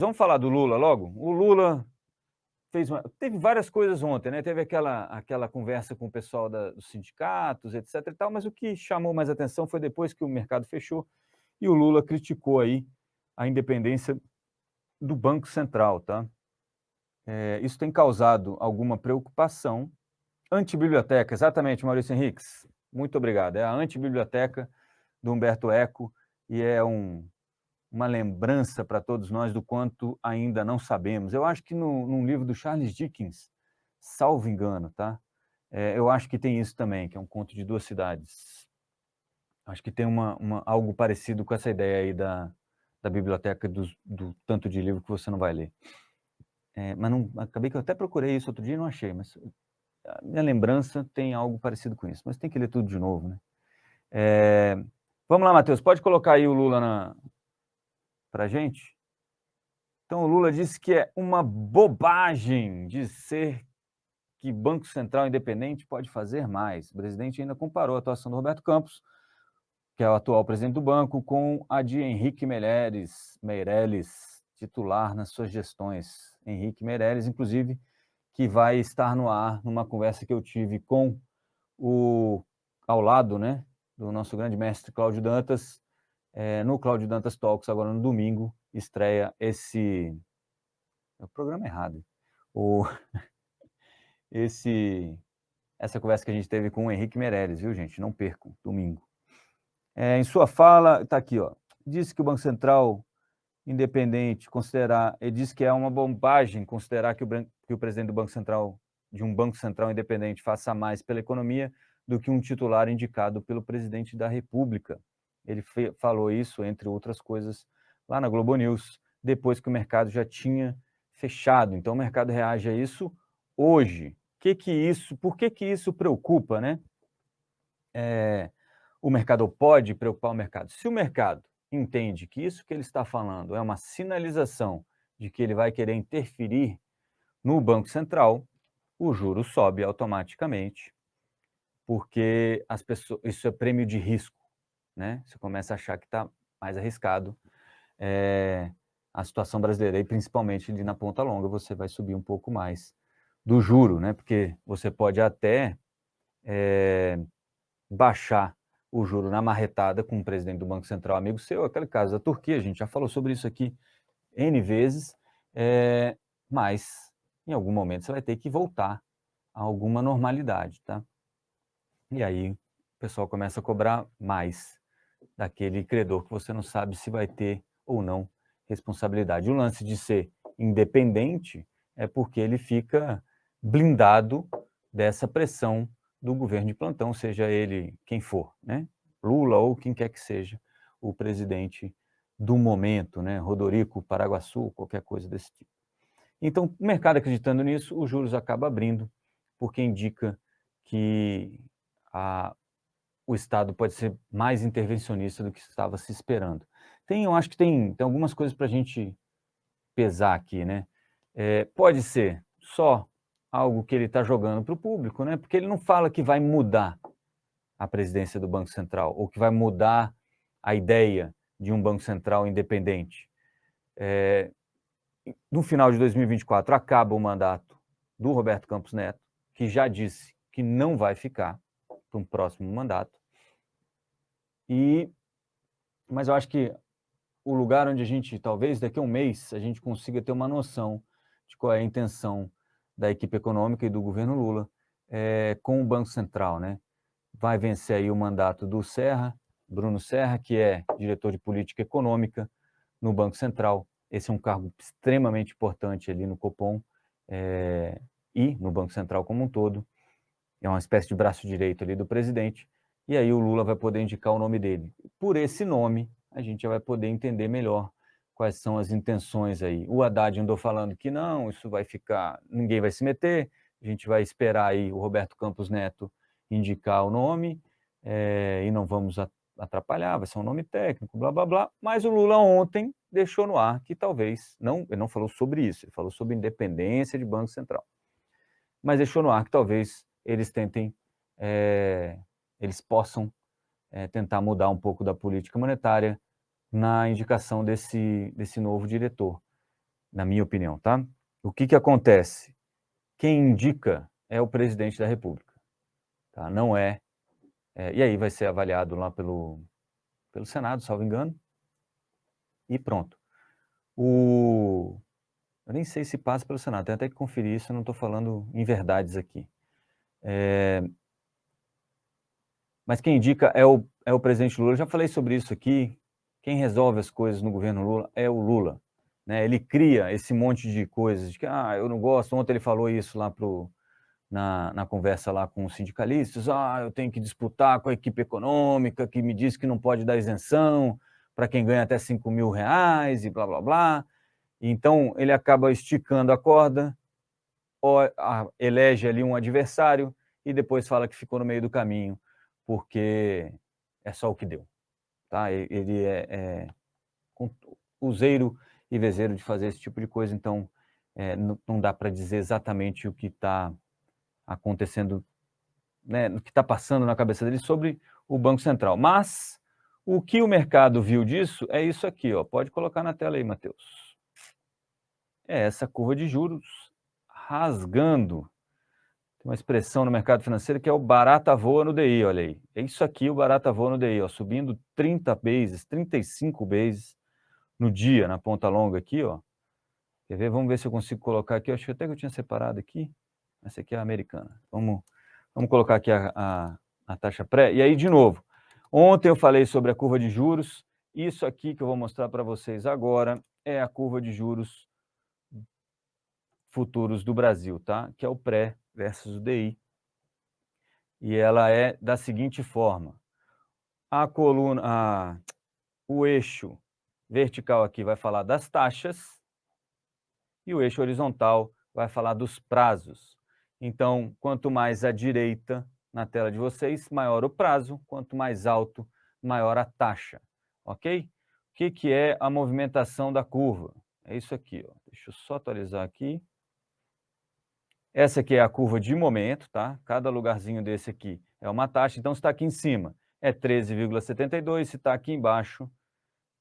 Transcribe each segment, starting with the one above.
Vamos falar do Lula logo? O Lula teve várias coisas ontem, né? Teve aquela conversa com o pessoal dos sindicatos, etc e tal, mas o que chamou mais atenção foi depois que o mercado fechou e o Lula criticou aí a independência do Banco Central, tá? Isso tem causado alguma preocupação. Antibiblioteca, exatamente, Maurício Henriques. Muito obrigado. É a antibiblioteca do Humberto Eco e é uma lembrança para todos nós do quanto ainda não sabemos. Eu acho que num livro do Charles Dickens, salvo engano, tá? Eu acho que tem isso também, que é um conto de duas cidades. Acho que tem algo parecido com essa ideia aí da biblioteca do tanto de livro que você não vai ler. Mas não, acabei que eu até procurei isso outro dia e não achei, mas a minha lembrança tem algo parecido com isso. Mas tem que ler tudo de novo, né? Vamos lá, Matheus, pode colocar aí o Lula para a gente? Então, o Lula disse que é uma bobagem dizer que Banco Central independente pode fazer mais. O presidente ainda comparou a atuação do Roberto Campos, que é o atual presidente do banco, com a de Henrique Meirelles, titular nas suas gestões. Henrique Meirelles, inclusive, que vai estar no ar numa conversa que eu tive com ao lado, né, do nosso grande mestre Cláudio Dantas, no Cláudio Dantas Talks, agora no domingo, estreia esse... É o programa errado. Essa conversa que a gente teve com o Henrique Meirelles, viu, gente? Não percam, domingo. Em sua fala, está aqui, ó, disse que o Banco Central independente ele disse que é uma bobagem considerar que o presidente do Banco Central, de um Banco Central independente, faça mais pela economia do que um titular indicado pelo presidente da República. Ele falou isso, entre outras coisas, lá na Globo News, depois que o mercado já tinha fechado. Então, o mercado reage a isso hoje. Por que isso preocupa, né? O mercado pode preocupar o mercado. Se o mercado entende que isso que ele está falando é uma sinalização de que ele vai querer interferir no Banco Central, o juro sobe automaticamente, porque isso é prêmio de risco, né? Você começa a achar que está mais arriscado a situação brasileira, e principalmente ali na ponta longa, você vai subir um pouco mais do juro, né? Porque você pode até baixar o juro na marretada com o presidente do Banco Central, amigo seu, aquele caso da Turquia, a gente já falou sobre isso aqui N vezes, mas em algum momento você vai ter que voltar a alguma normalidade, tá? E aí o pessoal começa a cobrar mais daquele credor que você não sabe se vai ter ou não responsabilidade. O lance de ser independente é porque ele fica blindado dessa pressão do governo de plantão, seja ele quem for, né? Lula ou quem quer que seja o presidente do momento, né? Rodorico, Paraguaçu, qualquer coisa desse tipo. Então, o mercado acreditando nisso, os juros acaba abrindo, porque indica que o Estado pode ser mais intervencionista do que estava se esperando. Eu acho que tem algumas coisas para a gente pesar aqui, né? Pode ser só algo que ele está jogando para o público, né? Porque ele não fala que vai mudar a presidência do Banco Central ou que vai mudar a ideia de um Banco Central independente. No final de 2024 acaba o mandato do Roberto Campos Neto, que já disse que não vai ficar para um próximo mandato. Mas eu acho que o lugar onde a gente, talvez daqui a um mês, a gente consiga ter uma noção de qual é a intenção da equipe econômica e do governo Lula com o Banco Central, né? Vai vencer aí o mandato do Bruno Serra, que é diretor de política econômica no Banco Central. Esse é um cargo extremamente importante ali no Copom e no Banco Central como um todo. É uma espécie de braço direito ali do presidente. E aí o Lula vai poder indicar o nome dele. Por esse nome, a gente já vai poder entender melhor quais são as intenções aí. O Haddad andou falando que não, isso vai ficar, ninguém vai se meter, a gente vai esperar aí o Roberto Campos Neto indicar o nome e não vamos atrapalhar, vai ser um nome técnico, blá, blá, blá. Mas o Lula ontem deixou no ar que talvez, ele não falou sobre isso, ele falou sobre independência de Banco Central. Mas deixou no ar que talvez eles tentem, eles possam tentar mudar um pouco da política monetária na indicação desse novo diretor. na minha opinião, tá? O que acontece? Quem indica é o presidente da República, tá? Não é, e aí vai ser avaliado lá pelo Senado, salvo engano, e pronto. Eu nem sei se passa pelo Senado, tem até que conferir isso, eu não estou falando em verdades aqui. Mas quem indica é o presidente Lula. Eu já falei sobre isso aqui. Quem resolve as coisas no governo Lula é o Lula, né? Ele cria esse monte de coisas de que eu não gosto. Ontem ele falou isso lá na conversa lá com os sindicalistas. Eu tenho que disputar com a equipe econômica que me diz que não pode dar isenção para quem ganha até R$ 5.000 e blá blá blá. Então ele acaba esticando a corda, elege ali um adversário e depois fala que ficou no meio do caminho, porque é só o que deu. Tá? Ele é useiro e vezeiro de fazer esse tipo de coisa, então não dá para dizer exatamente o que está acontecendo, né, o que está passando na cabeça dele sobre o Banco Central. Mas o que o mercado viu disso é isso aqui, ó. Pode colocar na tela aí, Matheus. É essa curva de juros rasgando. Tem uma expressão no mercado financeiro que é o barata voa no DI, olha aí. É isso aqui, o barata voa no DI, ó, subindo 30 bases, 35 bases no dia, na ponta longa aqui, ó. Quer ver? Vamos ver se eu consigo colocar aqui. Eu acho até que eu tinha separado aqui. Essa aqui é a americana. Vamos colocar aqui a taxa pré. E aí, de novo, ontem eu falei sobre a curva de juros. Isso aqui que eu vou mostrar para vocês agora é a curva de juros futuros do Brasil, tá? Que é o pré versus o DI. E ela é da seguinte forma. O eixo vertical aqui vai falar das taxas e o eixo horizontal vai falar dos prazos. Então, quanto mais à direita na tela de vocês, maior o prazo, quanto mais alto, maior a taxa, ok? O que é a movimentação da curva? É isso aqui, ó. Deixa eu só atualizar aqui. Essa aqui é a curva de momento, tá? Cada lugarzinho desse aqui é uma taxa. Então, se está aqui em cima, é 13,72. Se está aqui embaixo,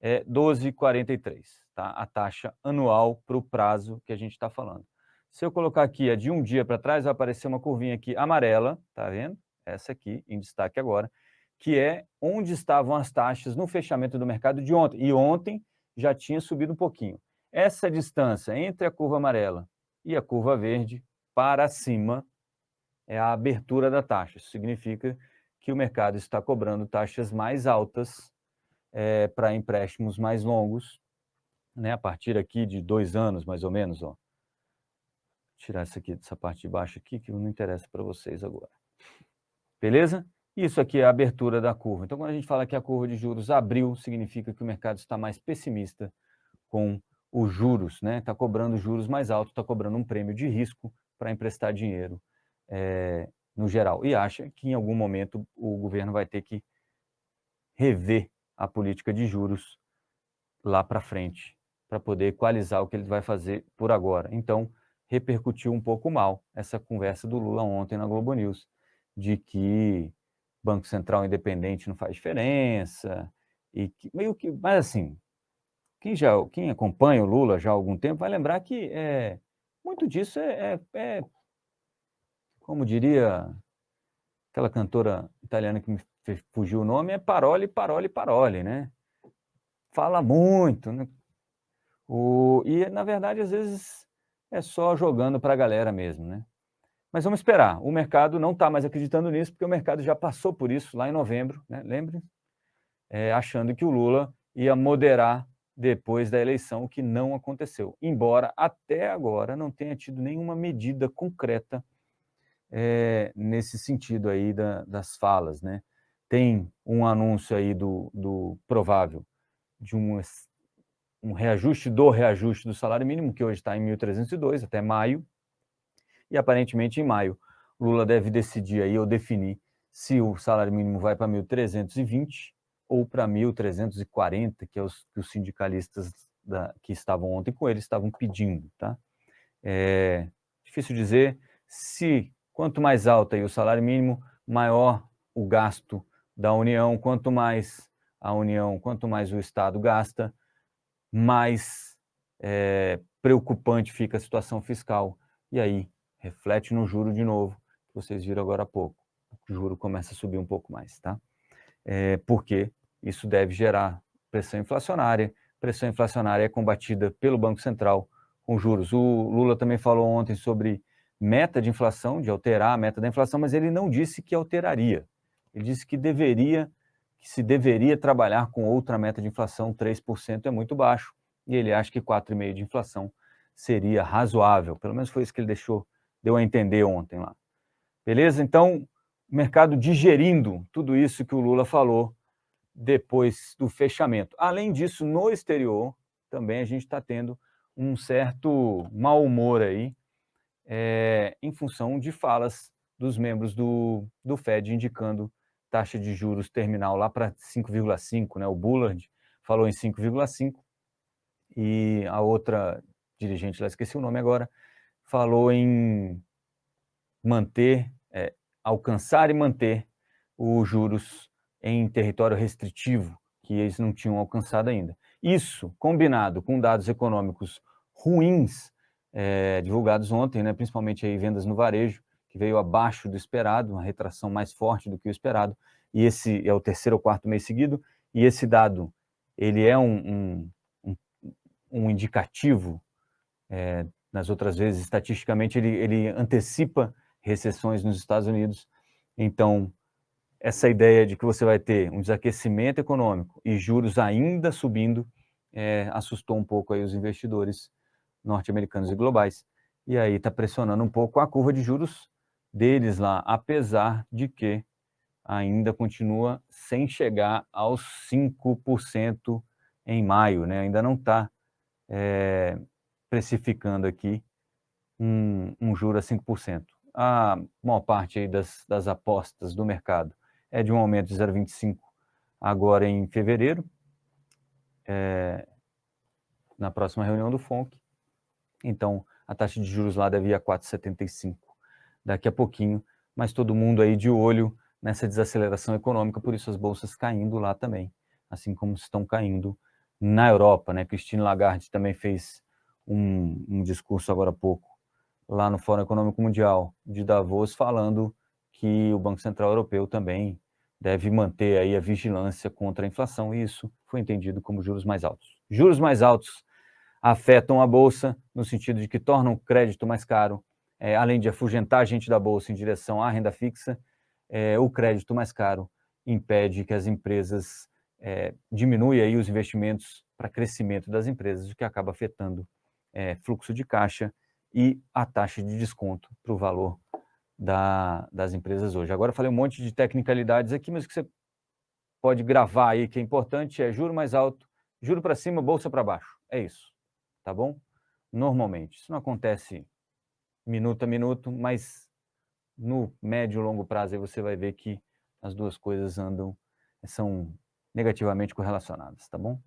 é 12,43, tá? A taxa anual para o prazo que a gente está falando. Se eu colocar aqui a de um dia para trás, vai aparecer uma curvinha aqui amarela, tá vendo? Essa aqui, em destaque agora, que é onde estavam as taxas no fechamento do mercado de ontem. E ontem já tinha subido um pouquinho. Essa distância entre a curva amarela e a curva verde para cima é a abertura da taxa. Isso significa que o mercado está cobrando taxas mais altas para empréstimos mais longos, né? A partir aqui de 2 anos, mais ou menos. Ó. Vou tirar essa aqui, dessa parte de baixo aqui, que não interessa para vocês agora. Beleza? Isso aqui é a abertura da curva. Então, quando a gente fala que a curva de juros abriu, significa que o mercado está mais pessimista com os juros, né? Está cobrando juros mais altos, está cobrando um prêmio de risco para emprestar dinheiro no geral. E acha que em algum momento o governo vai ter que rever a política de juros lá para frente, para poder equalizar o que ele vai fazer por agora. Então, repercutiu um pouco mal essa conversa do Lula ontem na Globo News, de que Banco Central independente não faz diferença, e que, meio que, mas assim, quem acompanha o Lula já há algum tempo vai lembrar que muito disso como diria aquela cantora italiana que me fugiu o nome, é parole, parole, parole, né? Fala muito, né? E, na verdade, às vezes é só jogando para a galera mesmo, né? Mas vamos esperar. O mercado não está mais acreditando nisso, porque o mercado já passou por isso lá em novembro, né? Lembre? Achando que o Lula ia moderar depois da eleição, o que não aconteceu. Embora até agora não tenha tido nenhuma medida concreta nesse sentido aí das falas, né? Tem um anúncio aí do provável de um reajuste do salário mínimo, que hoje está em 1.302 até maio, e aparentemente em maio Lula deve decidir aí ou definir se o salário mínimo vai para 1.320 ou para 1.340, que é que os sindicalistas que estavam ontem com ele estavam pedindo, tá? É difícil dizer se quanto mais alto aí o salário mínimo, maior o gasto da União, quanto mais a União, quanto mais o Estado gasta, mais preocupante fica a situação fiscal, e aí reflete no juro de novo, que vocês viram agora há pouco. O juro começa a subir um pouco mais, tá? Porque isso deve gerar pressão inflacionária é combatida pelo Banco Central com juros. O Lula também falou ontem sobre meta de inflação, de alterar a meta da inflação, mas ele não disse que alteraria. Ele disse que se deveria trabalhar com outra meta de inflação, 3% é muito baixo, e ele acha que 4,5% de inflação seria razoável. Pelo menos foi isso que ele deu a entender ontem lá. Beleza? Então, o mercado digerindo tudo isso que o Lula falou depois do fechamento. Além disso, no exterior, também a gente está tendo um certo mau humor aí, em função de falas dos membros do Fed indicando taxa de juros terminal lá para 5,5, né? O Bullard falou em 5,5 e a outra dirigente, lá esqueci o nome agora, falou em alcançar e manter os juros em território restritivo, que eles não tinham alcançado ainda. Isso, combinado com dados econômicos ruins divulgados ontem, né, principalmente aí vendas no varejo, que veio abaixo do esperado, uma retração mais forte do que o esperado, e esse é o terceiro ou quarto mês seguido, e esse dado, ele é um indicativo, nas outras vezes, estatisticamente, ele antecipa recessões nos Estados Unidos. Então, essa ideia de que você vai ter um desaquecimento econômico e juros ainda subindo assustou um pouco aí os investidores norte-americanos e globais. E aí está pressionando um pouco a curva de juros deles lá, apesar de que ainda continua sem chegar aos 5% em maio, né? Ainda não está precificando aqui um juro a 5%. A maior parte aí das apostas do mercado é de um aumento de 0,25 agora em fevereiro, na próxima reunião do FONC. Então, a taxa de juros lá deve ir a 4,75 daqui a pouquinho, mas todo mundo aí de olho nessa desaceleração econômica, por isso as bolsas caindo lá também, assim como estão caindo na Europa, né? Christine Lagarde também fez um discurso agora há pouco, lá no Fórum Econômico Mundial de Davos, falando que o Banco Central Europeu também deve manter aí a vigilância contra a inflação, e isso foi entendido como juros mais altos. Juros mais altos afetam a Bolsa, no sentido de que tornam o crédito mais caro, além de afugentar a gente da Bolsa em direção à renda fixa, o crédito mais caro impede que as empresas diminuam aí os investimentos para crescimento das empresas, o que acaba afetando fluxo de caixa e a taxa de desconto para o valor das empresas hoje. Agora eu falei um monte de tecnicalidades aqui, mas o que você pode gravar aí que é importante é juro mais alto, juro para cima, bolsa para baixo. É isso, tá bom? Normalmente. Isso não acontece minuto a minuto, mas no médio e longo prazo aí você vai ver que as duas coisas são negativamente correlacionadas, tá bom?